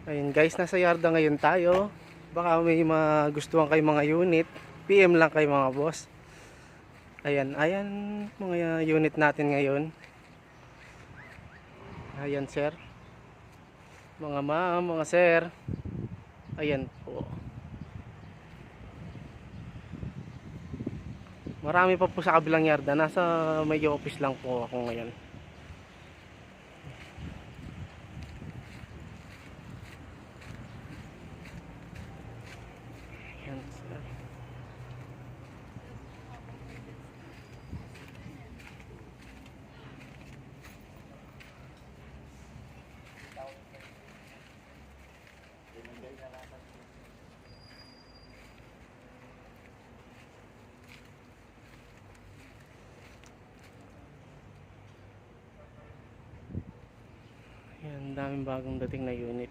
Ayun guys, nasa yarda ngayon tayo. Baka may magustuhan kayo mga unit. PM lang kay mga boss. Ayan, ayan mga unit natin ngayon. Ayan sir. Mga ma'am, mga sir. Ayan po. Marami pa po sa kabilang yarda. Nasa may office lang po ako ngayon. Ayan sir. Ayan, daming bagong dating na unit.